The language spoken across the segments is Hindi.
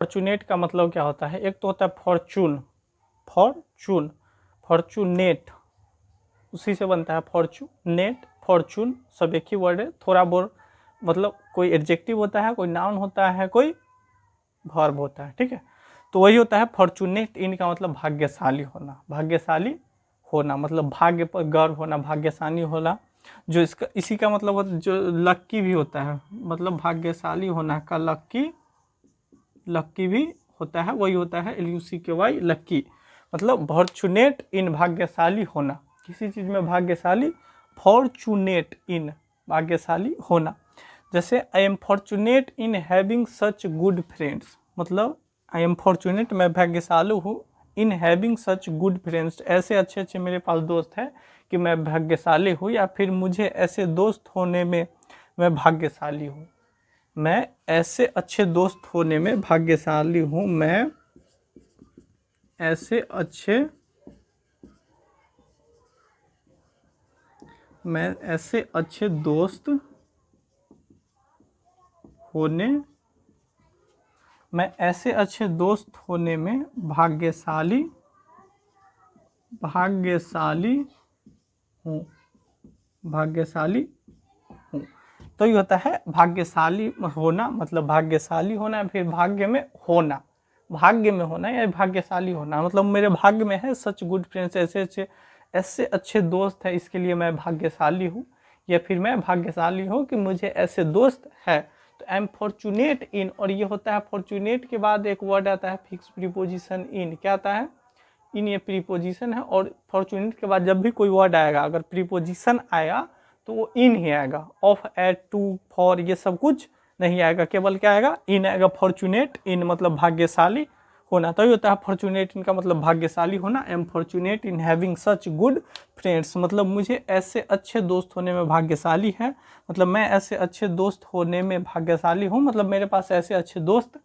फॉर्चुनेट का मतलब क्या होता है, एक तो होता है फॉर्चून, फॉर्चून, फॉर्चूनेट उसी से बनता है फॉर्चूनेट, फॉर्चून सब एक ही वर्ड है, थोड़ा बहुत मतलब कोई एडजेक्टिव होता है, कोई नाउन होता है, कोई वर्ब होता है, ठीक है। तो वही होता है फॉर्चुनेट इन का मतलब भाग्यशाली होना, भाग्यशाली होना मतलब भाग्य पर गर्व होना, भाग्यशाली होना। जो इसका इसी का मतलब जो लक्की भी होता है, मतलब भाग्यशाली होना का लक्की, लक्की भी होता है, वही होता है LUCKY लक्की, मतलब फॉर्चुनेट इन भाग्यशाली होना, किसी चीज़ में भाग्यशाली, फॉर्चुनेट इन भाग्यशाली होना। जैसे I am fortunate in having such good friends, मतलब आई एम फॉर्चुनेट मैं भाग्यशाली हूँ, in having such good friends ऐसे अच्छे अच्छे मेरे पास दोस्त हैं कि मैं भाग्यशाली हूँ, या फिर मुझे ऐसे दोस्त होने में मैं भाग्यशाली हूँ, मैं ऐसे अच्छे दोस्त होने में भाग्यशाली हूँ, मैं ऐसे अच्छे दोस्त होने, मैं ऐसे अच्छे दोस्त होने में भाग्यशाली हूँ, भाग्यशाली हूँ। तो ये होता है भाग्यशाली होना, मतलब भाग्यशाली होना, फिर भाग्य में होना, भाग्य में होना या भाग्यशाली होना, मतलब मेरे भाग्य में है सच गुड फ्रेंड्स, ऐसे अच्छे दोस्त हैं, इसके लिए मैं भाग्यशाली हूँ, या फिर मैं भाग्यशाली हूँ कि मुझे ऐसे दोस्त है। तो आई एम फॉर्चुनेट इन, और ये होता है फॉर्चुनेट के बाद एक वर्ड आता है फिक्स प्रीपोजिशन इन, क्या आता है इन, ये प्रीपोजिशन है, और फॉर्चुनेट के बाद जब भी कोई वर्ड आएगा अगर प्रीपोजिशन आएगा तो वो इन ही आएगा, ऑफ, एट, टू, फॉर ये सब कुछ नहीं आएगा, केवल क्या आएगा इन आएगा, फॉर्चुनेट इन मतलब भाग्यशाली होना। तो ये होता है फॉर्चुनेट इन का मतलब भाग्यशाली होना। I am fortunate in having such good friends, मतलब मुझे ऐसे अच्छे दोस्त होने में भाग्यशाली है, मतलब मैं ऐसे अच्छे दोस्त होने में भाग्यशाली हूँ, मतलब मेरे पास ऐसे अच्छे दोस्त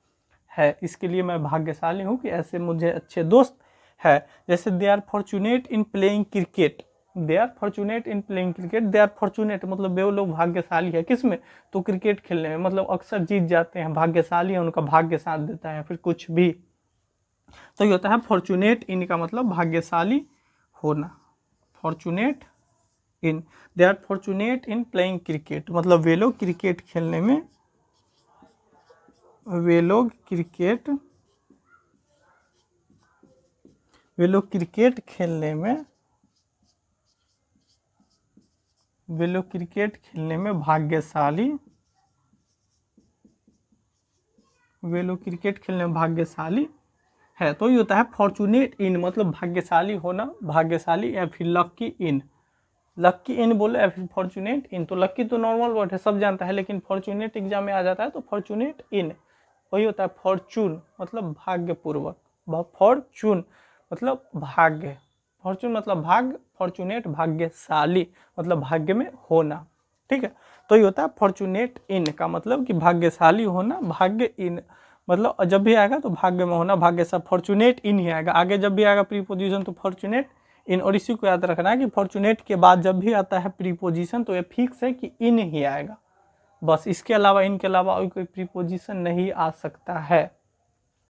है, इसके लिए मैं भाग्यशाली हूँ कि ऐसे मुझे अच्छे दोस्त है। जैसे they are fortunate in playing cricket, they are fortunate in playing cricket, they are fortunate मतलब वो लोग भाग्यशाली है किसमें, तो क्रिकेट खेलने में, मतलब अक्सर जीत जाते हैं, भाग्यशाली है, उनका भाग्य साथ देता है, फिर कुछ भी। तो ये होता है फॉर्चुनेट इन का मतलब भाग्यशाली होना, fortunate in. They are fortunate in playing cricket मतलब वे लोग क्रिकेट खेलने में, वे लोग क्रिकेट खेलने में, वे लोग क्रिकेट खेलने में भाग्यशाली, वे लोग क्रिकेट खेलने में भाग्यशाली है। तो ये होता है फॉर्चुनेट इन मतलब भाग्यशाली होना, भाग्यशाली, या फिर लक्की इन, लक्की इन बोले या फिर फॉर्चुनेट इन। तो लक्की तो नॉर्मल वर्ड है, सब जानता है, लेकिन फॉर्चुनेट एग्जाम में आ जाता है तो फॉर्चुनेट इन वही होता है। फॉर्चून मतलब भाग्यपूर्वक, फॉर्चून मतलब भाग्य, फॉर्चून मतलब भाग्य, फॉर्चुनेट भाग्यशाली मतलब भाग्य में होना, ठीक है। तो ये होता है फॉर्चुनेट इन का मतलब कि भाग्यशाली होना, भाग्य इन मतलब जब भी आएगा तो भाग्य में होना, भाग्य सब फॉर्चुनेट इन ही आएगा, आगे जब भी आएगा प्रीपोजिशन तो फॉर्चुनेट इन। और इसी को याद रखना है कि फॉर्चुनेट के बाद जब भी आता है प्रीपोजिशन तो ये फिक्स है कि इन ही आएगा, बस इसके अलावा, इनके अलावा और कोई प्रीपोजिशन नहीं आ सकता है।